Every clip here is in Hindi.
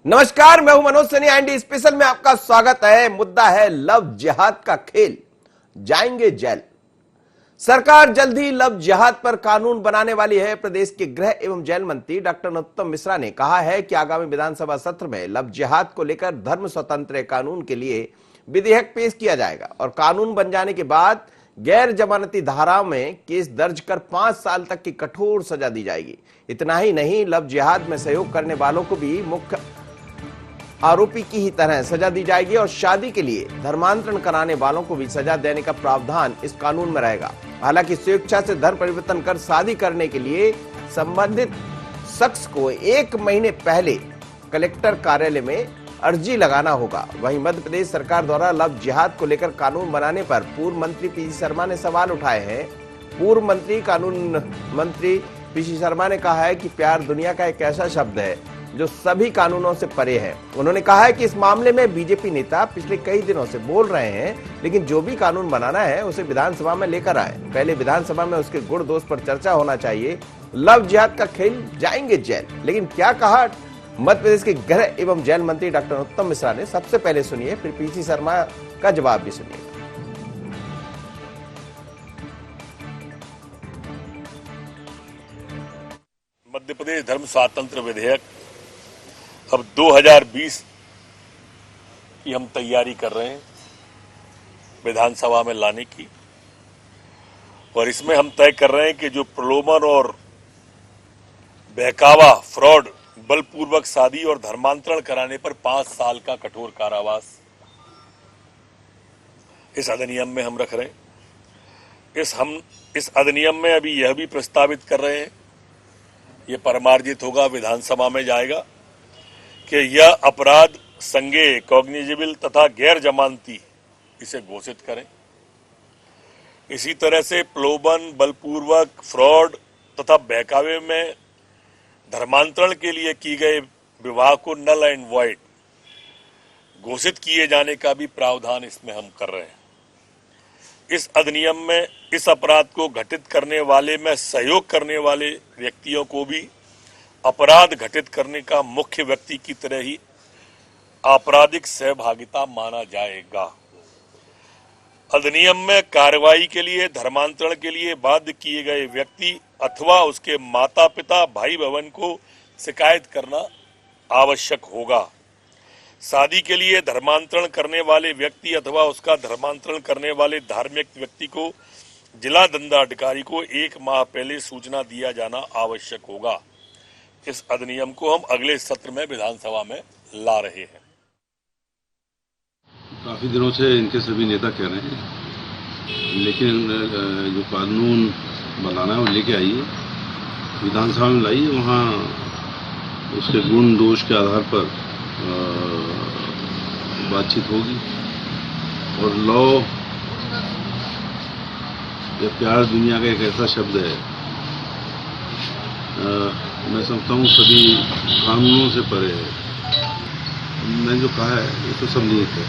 नमस्कार, मैं हूं मनोज सनी। एंडी स्पेशल में आपका स्वागत है। मुद्दा है लव जिहाद का खेल, जाएंगे जेल। सरकार जल्द ही लव जिहाद पर कानून बनाने वाली है। प्रदेश के गृह एवं जेल मंत्री डॉक्टर नरोत्तम मिश्रा ने कहा है कि आगामी विधानसभा सत्र में लव जिहाद को लेकर धर्म स्वतंत्र कानून के लिए विधेयक पेश किया जाएगा और कानून बन जाने के बाद गैर जमानती धाराओं में केस दर्ज कर 5 साल तक की कठोर सजा दी जाएगी। इतना ही नहीं, लव जिहाद में सहयोग करने वालों को भी मुख्य आरोपी की ही तरह सजा दी जाएगी और शादी के लिए धर्मांतरण कराने वालों को भी सजा देने का प्रावधान इस कानून में रहेगा। हालांकि स्वेच्छा से धर्म परिवर्तन कर शादी करने के लिए संबंधित शख्स को 1 महीने पहले कलेक्टर कार्यालय में अर्जी लगाना होगा। वहीं मध्य प्रदेश सरकार द्वारा लव जिहाद को लेकर कानून बनाने पर पूर्व मंत्री पीसी शर्मा ने सवाल उठाए हैं। पूर्व मंत्री कानून मंत्री पीसी शर्मा ने कहा है कि प्यार दुनिया का एक ऐसा शब्द है जो सभी कानूनों से परे है। उन्होंने कहा है कि इस मामले में बीजेपी नेता पिछले कई दिनों से बोल रहे हैं, लेकिन जो भी कानून बनाना है उसे विधानसभा में लेकर आए। पहले विधानसभा में उसके गुण दोष पर चर्चा होना चाहिए। लव जिहाद का खेल, जाएंगे जेल। लेकिन क्या कहा मध्य प्रदेश के गृह एवं जेल मंत्री डॉक्टर नरोत्तम मिश्रा ने, सबसे पहले सुनिए, फिर पीसी शर्मा का जवाब भी सुनिए। मध्य प्रदेश धर्म स्वातंत्र विधेयक अब 2020 की हम तैयारी कर रहे हैं विधानसभा में लाने की, और इसमें हम तय कर रहे हैं कि जो प्रलोभन और बहकावा, फ्रॉड, बलपूर्वक शादी और धर्मांतरण कराने पर 5 साल का कठोर कारावास इस अधिनियम में हम रख रहे हैं। इस अधिनियम में अभी यह भी प्रस्तावित कर रहे हैं, ये परमार्जित होगा, विधानसभा में जाएगा, कि यह अपराध संज्ञेय, कॉग्निजेबल तथा गैर जमानती इसे घोषित करें। इसी तरह से प्रलोभन, बलपूर्वक, फ्रॉड तथा बहकावे में धर्मांतरण के लिए की गए विवाह को नल एंड वॉइड घोषित किए जाने का भी प्रावधान इसमें हम कर रहे हैं। इस अधिनियम में इस अपराध को घटित करने वाले में सहयोग करने वाले व्यक्तियों को भी अपराध घटित करने का मुख्य व्यक्ति की तरह ही आपराधिक सहभागिता माना जाएगा। अधिनियम में कार्रवाई के लिए धर्मांतरण के लिए बाध्य किए गए व्यक्ति अथवा उसके माता पिता, भाई बहन को शिकायत करना आवश्यक होगा। शादी के लिए धर्मांतरण करने वाले व्यक्ति अथवा उसका धर्मांतरण करने वाले धार्मिक व्यक्ति को जिला दंडाधिकारी को 1 माह पहले सूचना दिया जाना आवश्यक होगा। इस अधिनियम को हम अगले सत्र में विधानसभा में ला रहे हैं। काफी दिनों से इनके सभी नेता कह रहे हैं, लेकिन जो कानून बनाना है वो लेके आइए, विधानसभा में लाइए, वहाँ उसके गुण दोष के आधार पर बातचीत होगी। और लॉ या प्यार दुनिया का एक ऐसा शब्द है, मैं समझता हूँ सभी कानूनों से परे है। मैंने जो कहा है ये तो सब नियत है।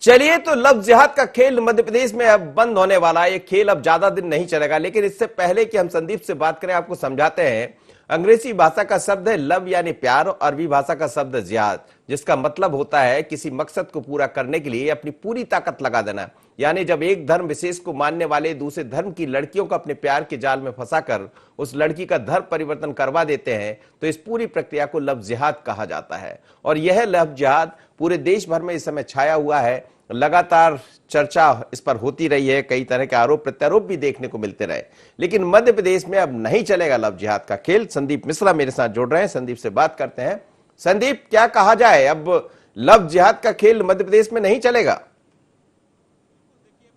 चलिए, तो लव जिहाद का खेल मध्य प्रदेश में अब बंद होने वाला है। ये खेल अब ज्यादा दिन नहीं चलेगा। लेकिन इससे पहले कि हम संदीप से बात करें, आपको समझाते हैं। अंग्रेजी भाषा का शब्द है लव यानी प्यार, और अरबी भाषा का शब्द है जिहाद, जिसका मतलब होता है किसी मकसद को पूरा करने के लिए अपनी पूरी ताकत लगा देना। यानी जब एक धर्म विशेष को मानने वाले दूसरे धर्म की लड़कियों को अपने प्यार के जाल में फंसाकर उस लड़की का धर्म परिवर्तन करवा देते हैं, तो इस पूरी प्रक्रिया को लव जिहाद कहा जाता है। और यह लव जिहाद पूरे देश भर में इस समय छाया हुआ है। लगातार चर्चा इस पर होती रही है, कई तरह के आरोप प्रत्यारोप भी देखने को मिलते रहे। लेकिन मध्य प्रदेश में अब नहीं चलेगा लव जिहाद का खेल। संदीप मिश्रा मेरे साथ जुड़ रहे हैं, संदीप से बात करते हैं। संदीप, क्या कहा जाए, अब लव जिहाद का खेल मध्य प्रदेश में नहीं चलेगा?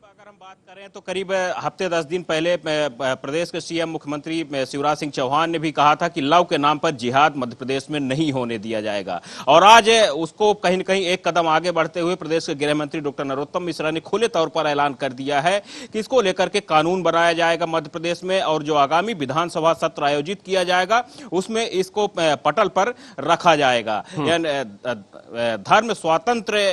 अगर हम बात करें तो करीब हफ्ते 10 दिन पहले प्रदेश के सीएम मुख्यमंत्री शिवराज सिंह चौहान ने भी कहा था कि लव के नाम पर जिहाद मध्य प्रदेश में नहीं होने दिया जाएगा। और आज उसको कहीं न कहीं एक कदम आगे बढ़ते हुए प्रदेश के गृह मंत्री डॉक्टर नरोत्तम मिश्रा ने खुले तौर पर ऐलान कर दिया है कि इसको लेकर के कानून बनाया जाएगा मध्य प्रदेश में, और जो आगामी विधानसभा सत्र आयोजित किया जाएगा उसमें इसको पटल पर रखा जाएगा। धर्म स्वातंत्र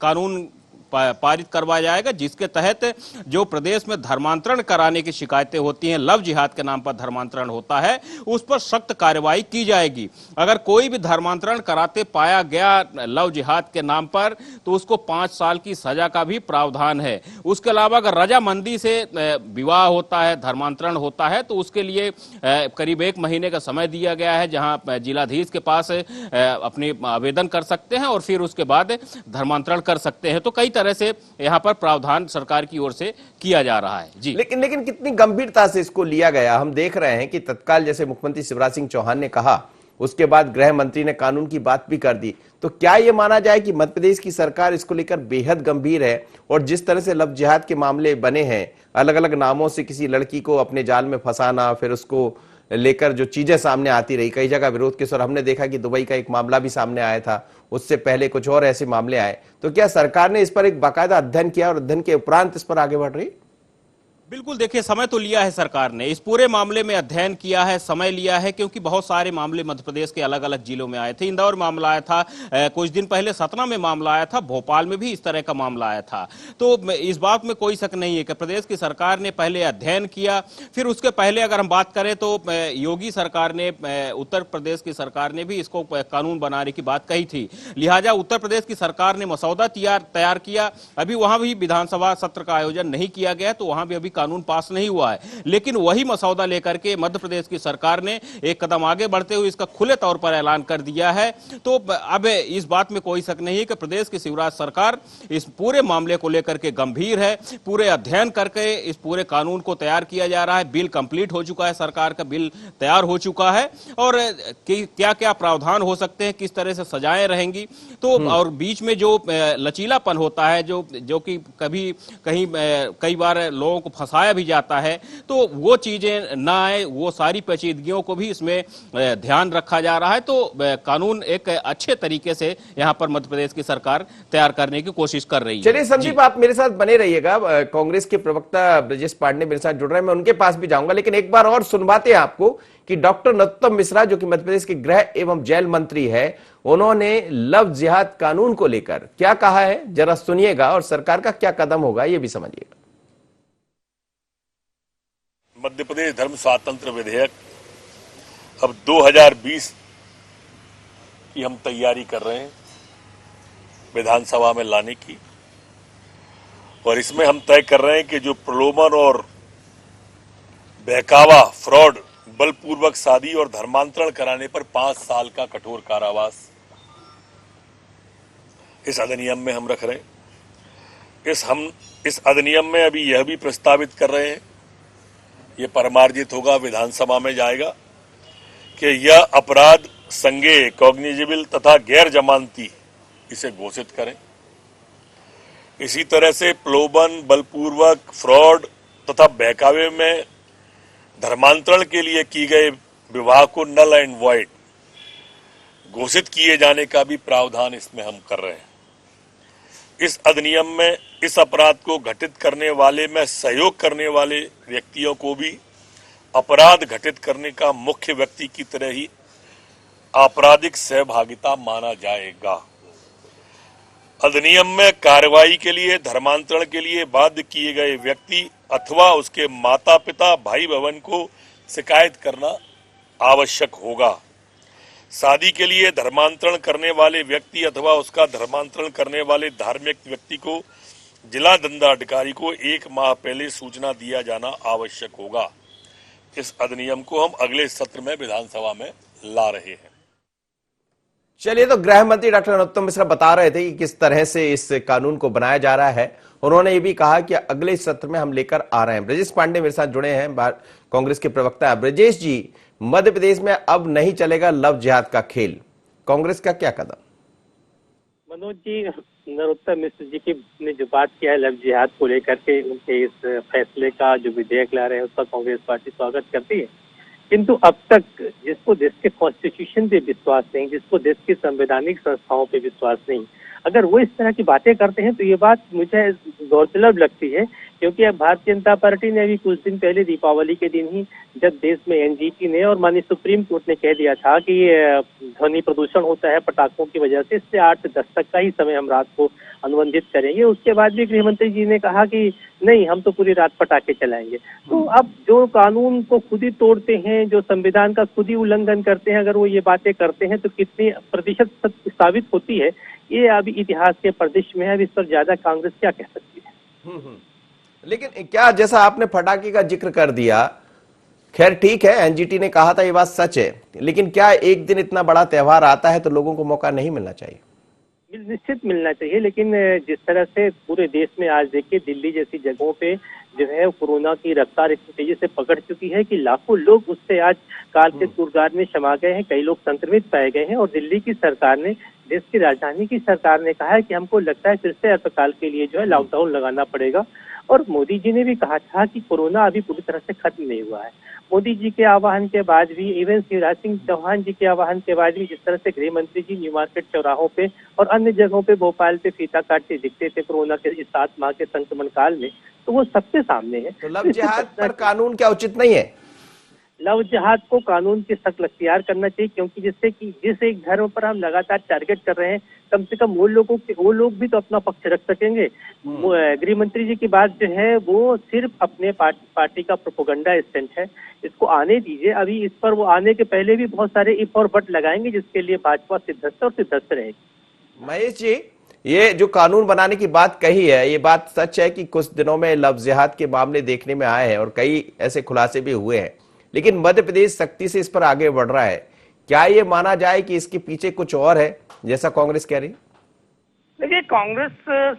कानून पारित करवाया जाएगा, जिसके तहत जो प्रदेश में धर्मांतरण कराने की शिकायतें होती हैं, लव जिहाद के नाम पर धर्मांतरण होता है, उस पर सख्त कार्रवाई की जाएगी। अगर कोई भी धर्मांतरण कराते पाया गया लव जिहाद के नाम पर तो उसको 5 साल की सजा का भी प्रावधान है। उसके अलावा अगर रजामंदी से विवाह होता है, धर्मांतरण होता है, तो उसके लिए करीब 1 महीने का समय दिया गया है, जहां जिलाधीश के पास अपने आवेदन कर सकते हैं और फिर उसके बाद धर्मांतरण कर सकते हैं। तो कई तरह से यहां पर प्रावधान सरकार की ओर से किया जा रहा है। जी, लेकिन कितनी गंभीरता से इसको लिया गया, हम देख रहे हैं कि तत्काल जैसे मुख्यमंत्री शिवराज सिंह चौहान ने कहा, उसके बाद गृह मंत्री ने कानून की बात भी कर दी। तो क्या यह माना जाए कि मध्य प्रदेश की सरकार इसको लेकर बेहद गंभीर है, और जिस तरह से लव जिहाद के मामले बने हैं, अलग अलग नामों से किसी लड़की को अपने जाल में फंसाना, फिर उसको लेकर जो चीजें सामने आती रही, कई जगह विरोध के स्वर, हमने देखा कि दुबई का एक मामला भी सामने आया था, उससे पहले कुछ और ऐसे मामले आए, तो क्या सरकार ने इस पर एक बाकायदा अध्ययन किया और अध्ययन के उपरांत इस पर आगे बढ़ रही? बिल्कुल, देखिए, समय तो लिया है सरकार ने, इस पूरे मामले में अध्ययन किया है, समय लिया है, क्योंकि बहुत सारे मामले मध्य प्रदेश के अलग अलग जिलों में आए थे। इंदौर मामला आया था, कुछ दिन पहले सतना में मामला आया था, भोपाल में भी इस तरह का मामला आया था। तो इस बात में कोई शक नहीं है कि प्रदेश की सरकार ने पहले अध्ययन किया। फिर उसके पहले अगर हम बात करें तो योगी सरकार ने, उत्तर प्रदेश की सरकार ने भी इसको कानून बनाने की बात कही थी, लिहाजा उत्तर प्रदेश की सरकार ने मसौदा तैयार किया। अभी वहां भी विधानसभा सत्र का आयोजन नहीं किया गया, तो वहां भी अभी कानून पास नहीं हुआ है, लेकिन वही मसौदा लेकर के मध्य प्रदेश की सरकार ने एक कदम आगे बढ़ते हुए इसका खुले तौर पर ऐलान कर दिया है। तो अब इस बात में कोई शक नहीं है कि प्रदेश की शिवराज सरकार इस पूरे मामले को लेकर के गंभीर है। पूरे अध्ययन करके इस पूरे कानून को तैयार किया जा रहा है। बिल कंप्लीट हो चुका है, सरकार का बिल तैयार हो चुका है, और क्या क्या प्रावधान हो सकते हैं, किस तरह से सजाएं रहेंगी, तो और बीच में जो लचीलापन होता है, जो कि कभी कहीं कई बार लोगों को फंसाया भी जाता है, तो वो चीजें ना आए, वो सारी पेचीदगियों को भी इसमें ध्यान रखा जा रहा है। तो कानून एक अच्छे तरीके से यहां पर मध्य प्रदेश की सरकार तैयार करने की कोशिश कर रही है। चलिए संदीप, आप मेरे साथ बने रहिएगा। कांग्रेस के प्रवक्ता ब्रजेश पांडे मेरे साथ जुड़ रहे हैं, मैं उनके पास भी जाऊंगा, लेकिन एक बार और सुनवाते हैं आपको कि डॉक्टर नरोत्तम मिश्रा, जो कि मध्य प्रदेश के गृह एवं जेल मंत्री है, उन्होंने लव जिहाद कानून को लेकर क्या कहा है, जरा सुनिएगा, और सरकार का क्या कदम होगा ये भी समझिएगा। मध्य प्रदेश धर्म स्वातंत्र विधेयक अब 2020 की हम तैयारी कर रहे हैं विधानसभा में लाने की, और इसमें हम तय कर रहे हैं कि जो प्रलोभन और बहकावा, फ्रॉड, बलपूर्वक शादी और धर्मांतरण कराने पर 5 साल का कठोर कारावास इस अधिनियम में हम रख रहे हैं। इस अधिनियम में अभी यह भी प्रस्तावित कर रहे हैं, ये परमार्जित होगा, विधानसभा में जाएगा, कि यह अपराध संज्ञेय, कॉग्निजेबल तथा गैर जमानती इसे घोषित करें। इसी तरह से प्रलोभन, बलपूर्वक, फ्रॉड तथा बहकावे में धर्मांतरण के लिए की गए विवाह को नल एंड वॉइड घोषित किए जाने का भी प्रावधान इसमें हम कर रहे हैं। इस अधिनियम में इस अपराध को घटित करने वाले में सहयोग करने वाले व्यक्तियों को भी अपराध घटित करने का मुख्य व्यक्ति की तरह ही आपराधिक सहभागिता माना जाएगा। अधिनियम में कार्रवाई के लिए धर्मांतरण के लिए बाध्य किए गए व्यक्ति अथवा उसके माता पिता, भाई बहन को शिकायत करना आवश्यक होगा। शादी के लिए धर्मांतरण करने वाले व्यक्ति अथवा उसका धर्मांतरण करने वाले धार्मिक व्यक्ति को जिला दंडाधिकारी को 1 माह पहले सूचना दिया जाना आवश्यक होगा। इस अधिनियम को हम अगले सत्र में विधानसभा में ला रहे हैं। चलिए, तो गृह मंत्री डॉक्टर नरोत्तम मिश्रा बता रहे थे कि किस तरह से इस कानून को बनाया जा रहा है। उन्होंने ये भी कहा कि अगले सत्र में हम लेकर आ रहे हैं। ब्रजेश पांडे मेरे साथ जुड़े हैं, कांग्रेस के प्रवक्ता। ब्रजेश जी, मध्य प्रदेश में अब नहीं चलेगा लव जिहाद का खेल, कांग्रेस का क्या कदम? मनोज जी, नरोत्तम मिश्र जी की ने जो बात किया है लव जिहाद को लेकर के, उनके इस फैसले का जो विधेयक ला रहे हैं उसका कांग्रेस पार्टी स्वागत करती है, किंतु अब तक जिसको देश के कॉन्स्टिट्यूशन पे विश्वास नहीं, जिसको देश की संवैधानिक संस्थाओं पे विश्वास नहीं, अगर वो इस तरह की बातें करते हैं तो ये बात मुझे गौरतलब लगती है क्योंकि अब भारतीय जनता पार्टी ने अभी कुछ दिन पहले दीपावली के दिन ही जब देश में एनजीटी ने और माननीय सुप्रीम कोर्ट ने कह दिया था कि ये ध्वनि प्रदूषण होता है पटाखों की वजह से, इससे 8 से 10 तक का ही समय हम रात को अनुबंधित करेंगे, उसके बाद भी गृह मंत्री जी ने कहा कि नहीं, हम तो पूरी रात पटाखे चलाएंगे। तो अब जो कानून को खुद ही तोड़ते हैं, जो संविधान का खुद ही उल्लंघन करते हैं, अगर वो ये बातें करते हैं तो कितनी प्रतिशत सत्य साबित होती है, ये अभी इतिहास के परिदृश्य में है। अब इस पर ज्यादा कांग्रेस क्या कह सकती है। लेकिन क्या, जैसा आपने पटाखे का जिक्र कर दिया, खैर ठीक है, एनजीटी ने कहा था, ये बात सच है, लेकिन क्या एक दिन इतना बड़ा त्योहार आता है तो लोगों को मौका नहीं मिलना चाहिए? निश्चित मिलना चाहिए, लेकिन जिस तरह से पूरे देश में आज देखिए दिल्ली जैसी जगहों पे जो है कोरोना की रफ्तार इतनी तेजी से पकड़ चुकी है कि लाखों लोग उससे आज काल के कूड़दार में समा गए हैं, कई लोग संक्रमित पाए गए हैं। और दिल्ली की सरकार ने, देश की राजधानी की सरकार ने कहा है कि हमको लगता है फिर से अल्पकाल के लिए जो है लॉकडाउन लगाना पड़ेगा। और मोदी जी ने भी कहा था कि कोरोना अभी पूरी तरह से खत्म नहीं हुआ है। मोदी जी के आह्वान के बाद भी, इवन शिवराज सिंह चौहान जी के आह्वान के बाद भी, जिस तरह से गृह मंत्री जी न्यू मार्केट चौराहों पे और अन्य जगहों पे, भोपाल पे फीता काटते दिखते थे कोरोना के इस 7 माह के संक्रमण काल में, तो वो सबके सामने है। तो लव जिहाद पर कानून क्या उचित नहीं है? लव जिहाद को कानून की सख्त अख्तियार करना चाहिए, क्योंकि जिससे कि जिस एक धर्म पर हम लगातार टारगेट कर रहे हैं, कम से कम वो लोग भी तो अपना पक्ष रख सकेंगे। गृह मंत्री जी की बात जो है वो सिर्फ अपने पार्टी का प्रोपेगेंडा स्टंट है, इसको आने दीजिए। अभी इस पर वो आने के पहले भी बहुत सारे इफ और बट लगाएंगे, जिसके लिए भाजपा सिद्धस्त और सिद्धस्त रहेगी। महेश जी, ये जो कानून बनाने की बात कही है, ये बात सच है कि कुछ दिनों में लव जिहाद के मामले देखने में आए हैं और कई ऐसे खुलासे भी हुए हैं, लेकिन मध्य प्रदेश सख्ती से इस पर आगे बढ़ रहा है। क्या ये माना जाए कि इसके पीछे कुछ और है, जैसा कांग्रेस कह रही? देखिए, कांग्रेस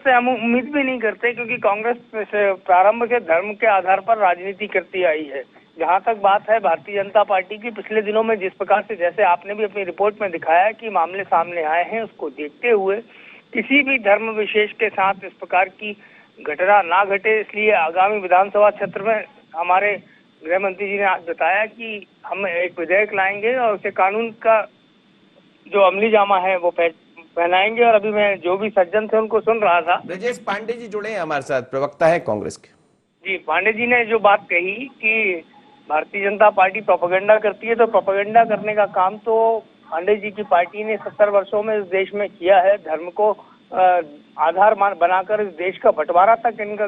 से हम उम्मीद भी नहीं करते, क्योंकि कांग्रेस प्रारंभ से धर्म के आधार पर राजनीति करती आई है। जहां तक बात है भारतीय जनता पार्टी की, पिछले दिनों में जिस प्रकार से, जैसे आपने भी अपनी रिपोर्ट में दिखाया कि मामले सामने आए हैं, उसको देखते हुए किसी भी धर्म विशेष के साथ इस प्रकार की घटना ना घटे, इसलिए आगामी विधानसभा क्षेत्र में हमारे गृह मंत्री जी ने आज बताया कि हम एक विधेयक लाएंगे और उसे कानून का जो अमली जामा है वो पहनाएंगे। और अभी मैं जो भी सज्जन थे उनको सुन रहा था। ब्रजेश पांडे जी जुड़े हैं हमारे साथ, प्रवक्ता है कांग्रेस के। जी, पांडे जी ने जो बात कही कि भारतीय जनता पार्टी प्रोपेगेंडा करती है, तो प्रोपेगेंडा करने का काम तो पांडे जी की पार्टी ने 70 वर्षों में इस देश में किया है। धर्म को आधार बनाकर इस देश का बंटवारा तक इनका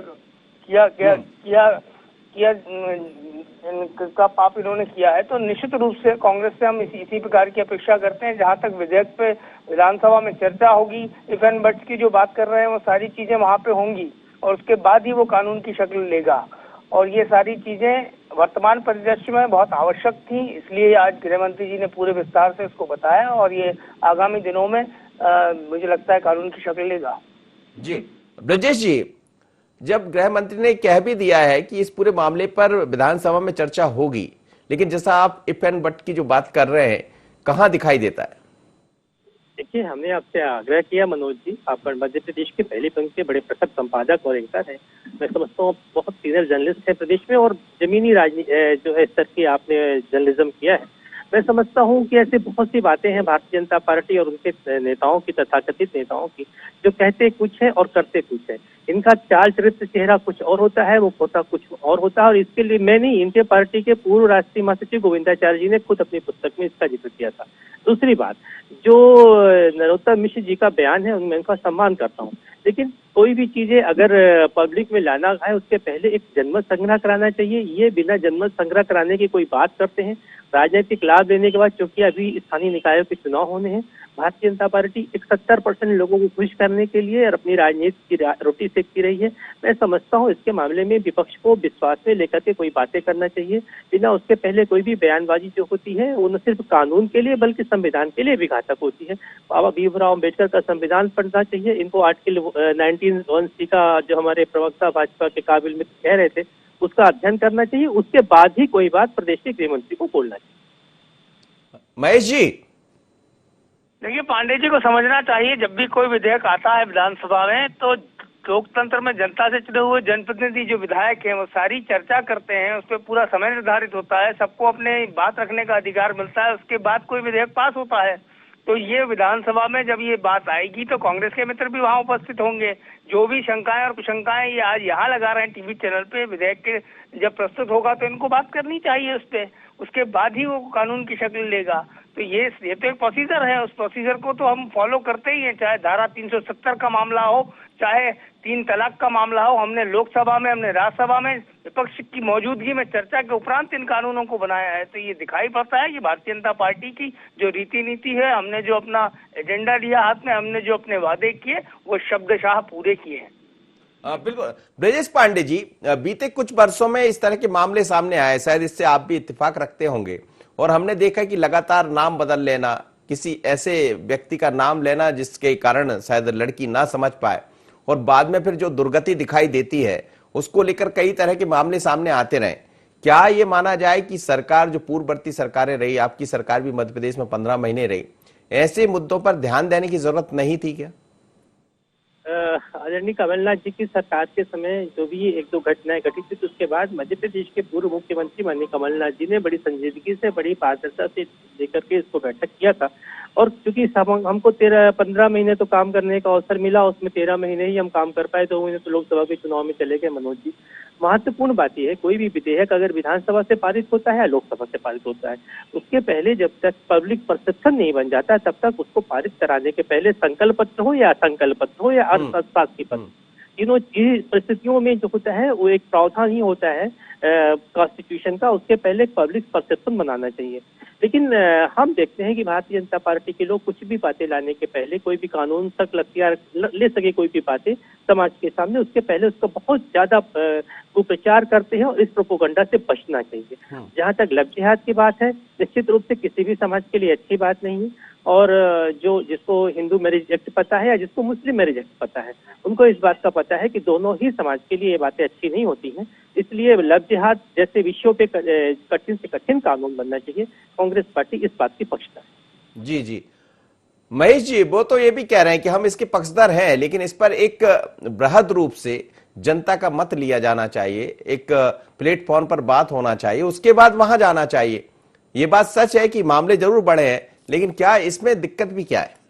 इनका पाप इन्होंने किया है। तो निश्चित रूप से कांग्रेस से हम इसी प्रकार की अपेक्षा करते हैं। जहां तक विधेयक पे विधानसभा में चर्चा होगी, इफ एंड बट्स की जो बात कर रहे हैं वो सारी चीजें वहां पे होंगी और उसके बाद ही वो कानून की शक्ल लेगा। और ये सारी चीजें वर्तमान परिदृश्य में बहुत आवश्यक थी, इसलिए आज गृह मंत्री जी ने पूरे विस्तार से इसको बताया और ये आगामी दिनों में मुझे लगता है कानून की शक्ल लेगा। जी ब्रजेश जी, जब गृह मंत्री ने कह भी दिया है कि इस पूरे मामले पर विधानसभा में चर्चा होगी, लेकिन जैसा आप इफ एंड बट की जो बात कर रहे हैं, कहां दिखाई देता है? देखिए, हमने आपसे आग्रह किया मनोज जी, आप मध्य प्रदेश के पहली पंक्ति के बड़े प्रखर संपादक और एंकर हैं। मैं समझता हूँ बहुत सीनियर जर्नलिस्ट है प्रदेश में और जमीनी राजनीति जो है स्तर की आपने जर्नलिज्म किया है। मैं समझता हूँ कि ऐसी बहुत सी बातें हैं भारतीय जनता पार्टी और उनके नेताओं की, तथाकथित नेताओं की, जो कहते कुछ है और करते कुछ है। इनका चाल चरित्र चेहरा कुछ और होता है, वो होता कुछ और होता है। और इसके लिए मैं नहीं, इनके पार्टी के पूर्व राष्ट्रीय महासचिव गोविंदाचार्य जी ने खुद अपनी पुस्तक में इसका जिक्र किया था। दूसरी बात, जो नरोत्तम मिश्र जी का बयान है उनमें उनका सम्मान करता हूँ, लेकिन कोई भी चीजें अगर पब्लिक में लाना है उसके पहले एक जनमत संग्रह कराना चाहिए। ये बिना जनमत संग्रह कराने की कोई बात करते हैं राजनीतिक लाभ लेने के बाद, क्योंकि अभी स्थानीय निकायों के चुनाव होने हैं। भारतीय जनता पार्टी 71% लोगों को खुश करने के लिए और अपनी राजनीति की रोटी सेकती रही है। मैं समझता हूँ इसके मामले में विपक्ष को विश्वास में लेकर के कोई बातें करना चाहिए, बिना उसके पहले कोई भी बयानबाजी जो होती है वो न सिर्फ कानून के लिए बल्कि संविधान के लिए भी घातक होती है। बाबा भीमराव अम्बेडकर का संविधान पढ़ना चाहिए। इनको आर्टिकल 19(1)(c) का जो हमारे प्रवक्ता भाजपा के काबिल मित्र कह रहे थे उसका अध्ययन करना चाहिए, उसके बाद ही कोई बात प्रदेश के गृह मंत्री को बोलना चाहिए। महेश जी, देखिए, पांडे जी को समझना चाहिए, जब भी कोई विधेयक आता है विधानसभा में तो लोकतंत्र में जनता से चुने हुए जनप्रतिनिधि जो विधायक हैं वो सारी चर्चा करते हैं, उस पर पूरा समय निर्धारित होता है, सबको अपने बात रखने का अधिकार मिलता है, उसके बाद कोई विधेयक पास होता है। तो ये विधानसभा में जब ये बात आएगी तो कांग्रेस के मित्र भी वहां उपस्थित होंगे। जो भी शंकाएं और कुशंकाएं ये आज यहाँ लगा रहे हैं टीवी चैनल पे, विधेयक के जब प्रस्तुत होगा तो इनको बात करनी चाहिए उस पे, उसके बाद ही वो कानून की शक्ल लेगा। तो ये तो एक प्रोसीजर है, उस प्रोसीजर को तो हम फॉलो करते ही हैं, चाहे धारा 370 का मामला हो, चाहे 3 तलाक का मामला हो। हमने लोकसभा में, हमने राज्यसभा में विपक्ष की मौजूदगी में चर्चा के उपरांत इन कानूनों को बनाया है। तो ये दिखाई पड़ता है कि भारतीय जनता पार्टी की जो रीति नीति है, हमने जो अपना एजेंडा लिया हाथ में, हमने जो अपने वादे किए वो शब्दशाह पूरे किए हैं। बिल्कुल। ब्रजेश पांडे जी, बीते कुछ वर्षों में इस तरह के मामले सामने आए, शायद इससे आप भी इत्तेफाक रखते होंगे, और हमने देखा कि लगातार नाम बदल लेना, किसी ऐसे व्यक्ति का नाम लेना जिसके कारण शायद लड़की ना समझ पाए, और बाद में फिर जो दुर्गति दिखाई देती है उसको लेकर कई तरह के मामले सामने आते रहे। क्या ये माना जाए कि सरकार, जो पूर्ववर्ती सरकारें रही, आपकी सरकार भी मध्य प्रदेश में 15 महीने रही, ऐसे मुद्दों पर ध्यान देने की जरूरत नहीं थी क्या? आदरणीय कमलनाथ जी की सरकार के समय जो भी 1-2 घटनाएं घटी थी, तो उसके बाद मध्य प्रदेश के पूर्व मुख्यमंत्री माननीय कमलनाथ जी ने बड़ी संजीदगी से, बड़ी पारदर्शिता से लेकर के इसको बैठक किया था। और क्योंकि हमको 15 महीने तो काम करने का अवसर मिला, उसमें 13 महीने ही हम काम कर पाए, 2 महीने तो लोकसभा के चुनाव में चले गए। मनोज जी, महत्वपूर्ण बात यह है, कोई भी विधेयक अगर विधानसभा से पारित होता है या लोकसभा से पारित होता है, उसके पहले जब तक पब्लिक परसेप्शन नहीं बन जाता, तब तक उसको पारित कराने के पहले संकल्प पत्र हो या असंकल्प पत्र हो या अशासकीय पत्र, तीनों परिस्थितियों में जो होता है वो एक प्रावधान ही होता है कॉन्स्टिट्यूशन का, उसके पहले पब्लिक परसेप्शन बनाना चाहिए। लेकिन हम देखते हैं कि भारतीय जनता पार्टी के लोग कुछ भी बातें लाने के पहले, कोई भी कानून तक ले सके कोई भी बातें समाज के सामने, उसके पहले उसका बहुत ज्यादा कुप्रचार करते हैं, और इस प्रोपोगंडा से बचना चाहिए। जहां तक लव जिहाद की बात है, निश्चित रूप से किसी भी समाज के लिए अच्छी बात नहीं है, और जो जिसको हिंदू मैरिज एक्ट पता है या जिसको मुस्लिम मैरिज एक्ट पता है, उनको इस बात का पता है कि दोनों ही समाज के लिए ये बातें अच्छी नहीं होती हैं। इसलिए लव जिहाद जैसे विषयों पे कठिन से कठिन कानून बनना चाहिए। कांग्रेस पार्टी इस बात की पक्षधर है। जी जी, महेश जी, वो तो ये भी कह रहे हैं कि हम इसके पक्षधर हैं, लेकिन इस पर एक बृहद रूप से जनता का मत लिया जाना चाहिए, एक प्लेटफॉर्म पर बात होना चाहिए, उसके बाद वहां जाना चाहिए। ये बात सच है कि मामले जरूर बढ़े हैं, लेकिन क्या इसमें दिक्कत भी क्या है?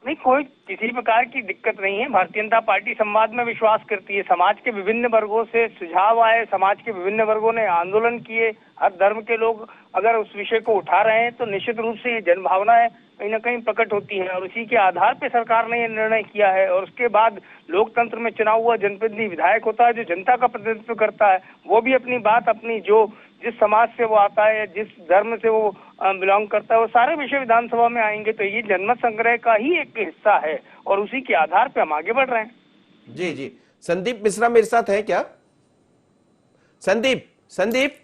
नहीं, कोई किसी प्रकार की दिक्कत नहीं है। भारतीय जनता पार्टी संवाद में विश्वास करती है। समाज के विभिन्न वर्गों से सुझाव आए, समाज के विभिन्न वर्गों ने आंदोलन किए, हर धर्म के लोग अगर उस विषय को उठा रहे हैं तो निश्चित रूप से ये जनभावनाएं कहीं ना कहीं प्रकट होती है, और उसी के आधार पे सरकार ने ये निर्णय किया है। और उसके बाद लोकतंत्र में चुनाव हुआ जनप्रतिनिधि विधायक होता है, जो जनता का प्रतिनिधित्व करता है, वो भी अपनी बात, अपनी जो जिस समाज से वो आता है, जिस धर्म से वो बिलोंग करता है, वो सारे विषय विधानसभा में आएंगे। तो ये जनमत संग्रह का ही एक हिस्सा है, और उसी के आधार पे हम आगे बढ़ रहे हैं। जी जी, संदीप मिश्रा मेरे साथ है क्या? संदीप संदीप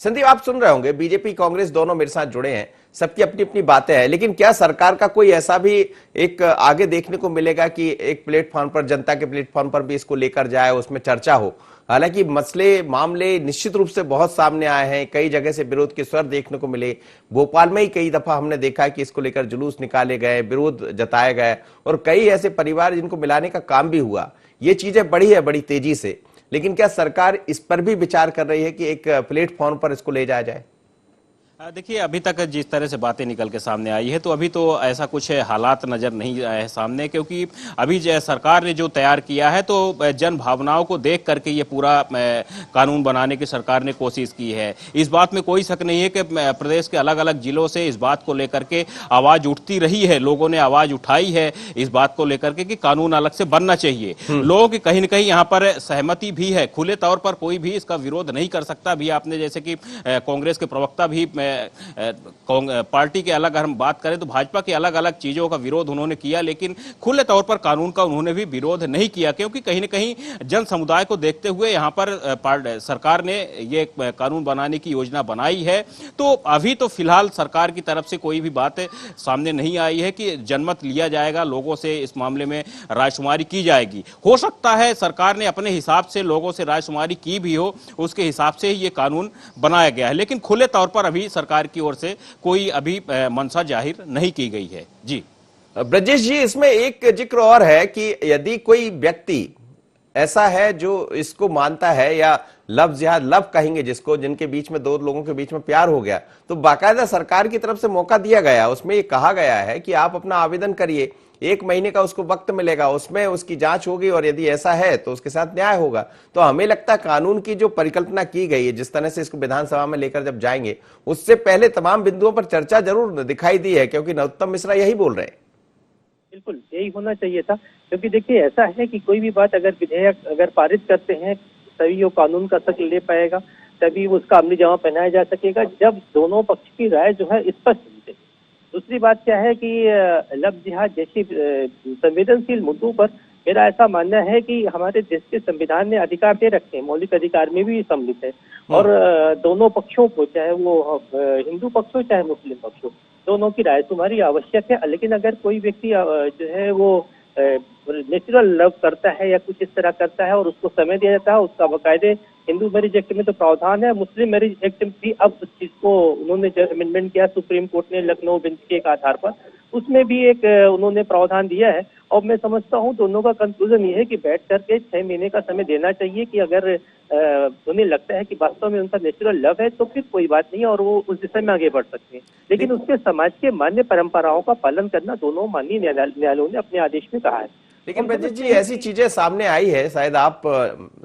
संदीप आप सुन रहे होंगे, बीजेपी कांग्रेस दोनों मेरे साथ जुड़े हैं, सबकी अपनी अपनी बातें हैं, लेकिन क्या सरकार का कोई ऐसा भी एक आगे देखने को मिलेगा कि एक प्लेटफॉर्म पर, जनता के प्लेटफॉर्म पर भी इसको लेकर जाए, उसमें चर्चा हो? हालांकि मसले, मामले निश्चित रूप से बहुत सामने आए हैं, कई जगह से विरोध के स्वर देखने को मिले। भोपाल में ही कई दफा हमने देखा कि इसको लेकर जुलूस निकाले गए, विरोध जताए गए, और कई ऐसे परिवार जिनको मिलाने का काम भी हुआ। ये चीजें बढ़ी है बड़ी तेजी से, लेकिन क्या सरकार इस पर भी विचार कर रही है कि एक प्लेटफॉर्म पर इसको ले जाया जाए? देखिए, अभी तक जिस तरह से बातें निकल के सामने आई है, तो अभी तो ऐसा कुछ हालात नजर नहीं आए सामने, क्योंकि अभी सरकार ने जो तैयार किया है तो जन भावनाओं को देख करके ये पूरा कानून बनाने की सरकार ने कोशिश की है। इस बात में कोई शक नहीं है कि प्रदेश के अलग अलग जिलों से इस बात को लेकर के आवाज उठती रही है, लोगों ने आवाज उठाई है इस बात को लेकर के कि कानून अलग से बनना चाहिए। लोगों की कहीं न कहीं यहाँ पर सहमति भी है, खुले तौर पर कोई भी इसका विरोध नहीं कर सकता। भी आपने जैसे कि कांग्रेस के प्रवक्ता भी पार्टी के अलग, अगर हम बात करें तो भाजपा के अलग अलग चीजों का विरोध उन्होंने किया, लेकिन खुले तौर पर कानून का उन्होंने भी विरोध नहीं किया, क्योंकि कहीं न कहीं जन समुदाय को देखते हुए यहाँ पर सरकार ने ये कानून बनाने की योजना बनाई है। तो अभी तो फिलहाल सरकार की तरफ से कोई भी बात सामने नहीं आई है कि जनमत लिया जाएगा, लोगों से इस मामले में रायशुमारी की जाएगी। हो सकता है सरकार ने अपने हिसाब से लोगों से रायशुमारी की भी हो, उसके हिसाब से ही ये कानून बनाया गया है, लेकिन खुले तौर पर अभी सरकार की ओर से कोई अभी मंशा जाहिर नहीं की गई है। जी ब्रजेश जी, इसमें एक जिक्र और है कि यदि कोई व्यक्ति ऐसा है जो इसको मानता है, या लव जिहाद लव कहेंगे जिसको, जिनके बीच में दो लोगों के बीच में प्यार हो गया, तो बाकायदा सरकार की तरफ से मौका दिया गया, उसमें ये कहा गया है कि आप अपना आवेदन करिए, 1 महीने का उसको वक्त मिलेगा, उसमें उसकी जांच होगी और यदि ऐसा है तो उसके साथ न्याय होगा। तो हमें लगता है कानून की जो परिकल्पना की गई है, जिस तरह से इसको विधानसभा में लेकर जब जाएंगे, उससे पहले तमाम बिंदुओं पर चर्चा जरूर दिखाई दी है, क्योंकि नरोत्तम मिश्रा यही बोल रहे हैं। बिल्कुल यही होना चाहिए था, क्योंकि देखिए ऐसा है कि कोई भी बात अगर विधेयक अगर पारित करते हैं तभी वो कानून का शक्ल ले पाएगा, तभी उसका अमली जामा पहनाया जा सकेगा जब दोनों पक्ष की राय जो है स्पष्ट हो। दूसरी बात क्या है कि लव जिहाद जैसी संवेदनशील मुद्दों पर मेरा ऐसा मानना है कि हमारे देश के संविधान ने अधिकार दे रखे हैं, मौलिक अधिकार में भी सम्मिलित है, और दोनों पक्षों को, चाहे वो हिंदू पक्ष हो चाहे मुस्लिम पक्ष हो, दोनों की राय तुम्हारी आवश्यक है। लेकिन अगर कोई व्यक्ति जो है वो नेचुरल लव करता है या कुछ इस तरह करता है और उसको समय दिया जाता है, उसका बाकायदे हिंदू मैरिज एक्ट में तो प्रावधान है, मुस्लिम मैरिज एक्ट में भी अब उस चीज को उन्होंने जो अमेंडमेंट किया सुप्रीम कोर्ट ने लखनऊ बेंच के एक आधार पर, उसमें भी एक उन्होंने प्रावधान दिया है। और मैं समझता हूँ दोनों का कंक्लूजन ये है कि बैठ करके 6 महीने का समय देना चाहिए कि अगर उन्हें लगता है कि वास्तव में उनका नेचुरल लव है तो फिर कोई बात नहीं और वो उस दिशा में आगे बढ़ सकते हैं। लेकिन उसके समाज के मान्य परंपराओं का पालन करना दोनों माननीय न्यायालयों ने अपने आदेश में कहा है। लेकिन ब्रजेश जी, ऐसी चीजें सामने आई है, शायद आप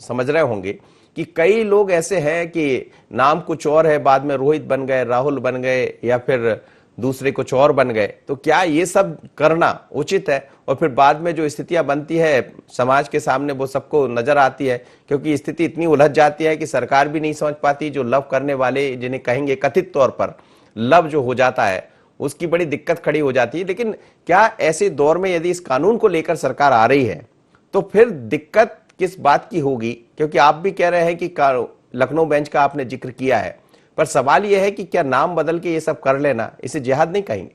समझ रहे होंगे कि कई लोग ऐसे हैं कि नाम कुछ और है, बाद में रोहित बन गए, राहुल बन गए, या फिर दूसरे कुछ और बन गए। तो क्या ये सब करना उचित है? और फिर बाद में जो स्थितियां बनती है समाज के सामने वो सबको नजर आती है, क्योंकि स्थिति इतनी उलझ जाती है कि सरकार भी नहीं समझ पाती, जो लव करने वाले जिन्हें कहेंगे कथित तौर पर लव जो हो जाता है उसकी बड़ी दिक्कत खड़ी हो जाती है। लेकिन क्या ऐसे दौर में यदि इस कानून को लेकर सरकार आ रही है तो फिर दिक्कत किस बात की होगी? क्योंकि आप भी कह रहे हैं कि लखनऊ बेंच का आपने जिक्र किया है, पर सवाल यह है कि क्या नाम बदल के ये सब कर लेना, इसे जिहाद नहीं कहेंगे?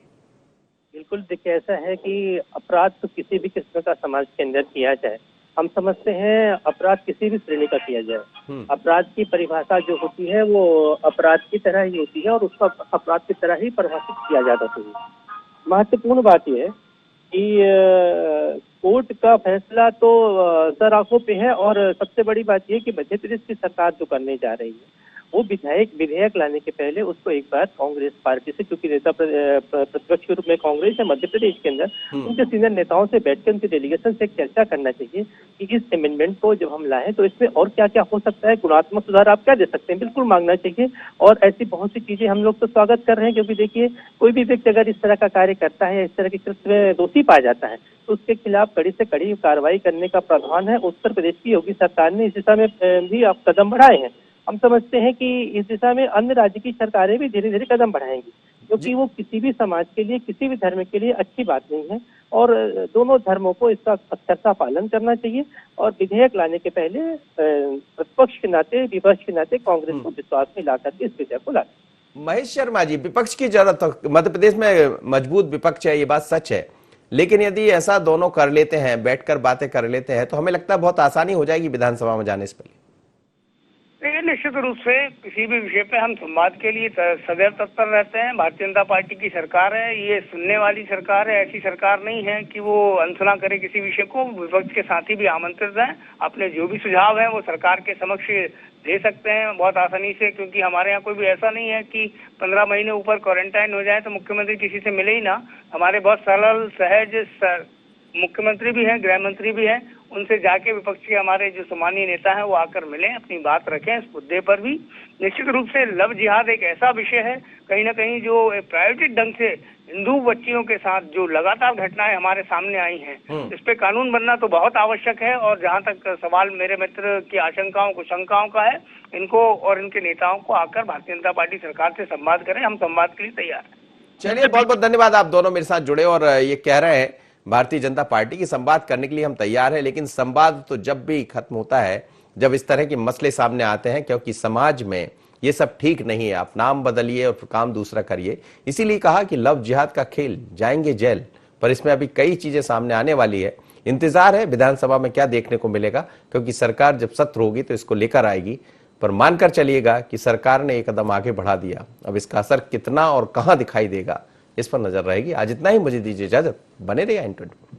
बिल्कुल देखिए, ऐसा है कि अपराध तो किसी भी किस्म का समाज के अंदर किया जाए, हम समझते हैं अपराध किसी भी श्रेणी का किया जाए, अपराध की परिभाषा जो होती है वो अपराध की तरह ही होती है और उसका अपराध की तरह ही परिभाषित किया जाता है। महत्वपूर्ण बात यह है कि कोर्ट का फैसला तो सर आंखों पे है, और सबसे बड़ी बात यह कि मध्य प्रदेश की सरकार जो करने जा रही है वो विधेयक लाने के पहले उसको एक बार कांग्रेस पार्टी से, क्योंकि नेता प्रतिपक्ष के रूप में कांग्रेस है मध्य प्रदेश के अंदर, उनके सीनियर नेताओं से बैठकर उनके डेलीगेशन से एक चर्चा करना चाहिए कि इस अमेंडमेंट को जब हम लाएं तो इसमें और क्या क्या हो सकता है, गुणात्मक सुधार आप क्या दे सकते हैं, बिल्कुल मांगना चाहिए। और ऐसी बहुत सी चीजें हम लोग तो स्वागत कर रहे हैं, क्योंकि देखिए कोई भी व्यक्ति अगर इस तरह का कार्य करता है, इस तरह के कृत्य में दोषी पाया जाता है तो उसके खिलाफ कड़ी से कड़ी कार्रवाई करने का प्रावधान है। उत्तर प्रदेश की योगी सरकार ने इस दिशा में भी आप कदम बढ़ाए हैं। हम समझते हैं कि इस दिशा में अन्य राज्य की सरकारें भी धीरे धीरे कदम बढ़ाएंगी, क्योंकि वो किसी भी समाज के लिए, किसी भी धर्म के लिए अच्छी बात नहीं है, और दोनों धर्मों को इसका अक्षरशः पालन करना चाहिए। और विधेयक लाने के पहले प्रतिपक्ष के नाते, विपक्ष के नाते कांग्रेस को विश्वास में लाकर के इस विधेयक को लाए। महेश शर्मा जी, विपक्ष की जरूरत, मध्य प्रदेश में मजबूत विपक्ष है, ये बात सच है, लेकिन यदि ऐसा दोनों कर लेते हैं, बैठकर बातें कर लेते हैं, तो हमें लगता है बहुत आसानी हो जाएगी विधानसभा में जाने से पहले। देखिए, निश्चित रूप से किसी भी विषय पे हम संवाद के लिए सदैव तत्पर रहते हैं। भारतीय जनता पार्टी की सरकार है, ये सुनने वाली सरकार है, ऐसी सरकार नहीं है कि वो अनसुना करे किसी विषय को। विपक्ष के साथी भी आमंत्रित हैं, अपने जो भी सुझाव है वो सरकार के समक्ष दे सकते हैं बहुत आसानी से, क्योंकि हमारे यहाँ कोई भी ऐसा नहीं है कि 15 महीने ऊपर क्वारंटाइन हो जाए तो मुख्यमंत्री किसी से मिले ही ना। हमारे बहुत सरल सहज मुख्यमंत्री भी हैं, गृह मंत्री भी हैं, उनसे जाके विपक्ष के हमारे जो सम्मानीय नेता हैं वो आकर मिलें, अपनी बात रखें इस मुद्दे पर भी। निश्चित रूप से लव जिहाद एक ऐसा विषय है कहीं ना कहीं जो प्रायोजित ढंग से हिंदू बच्चियों के साथ जो लगातार घटनाएं हमारे सामने आई हैं, इस पे कानून बनना तो बहुत आवश्यक है। और जहां तक सवाल मेरे मित्र की आशंकाओं को शंकाओं का है, इनको और इनके नेताओं को आकर भारतीय जनता पार्टी सरकार से संवाद करें, हम संवाद के लिए तैयार हैं। चलिए, बहुत बहुत धन्यवाद, आप दोनों मेरे साथ जुड़े और ये कह रहे हैं भारतीय जनता पार्टी की संवाद करने के लिए हम तैयार हैं, लेकिन संवाद तो जब भी खत्म होता है जब इस तरह के मसले सामने आते हैं, क्योंकि समाज में ये सब ठीक नहीं है। आप नाम बदलिए और काम दूसरा करिए। इसीलिए कहा कि लव जिहाद का खेल, जाएंगे जेल, पर इसमें अभी कई चीजें सामने आने वाली है। इंतजार है विधानसभा में क्या देखने को मिलेगा, क्योंकि सरकार जब सत्र होगी तो इसको लेकर आएगी। पर मानकर चलिएगा कि सरकार ने एक कदम आगे बढ़ा दिया, अब इसका असर कितना और कहां दिखाई देगा इस पर नजर रहेगी। आज इतना ही, मुझे दीजिए इजाजत, बने रहिए N24।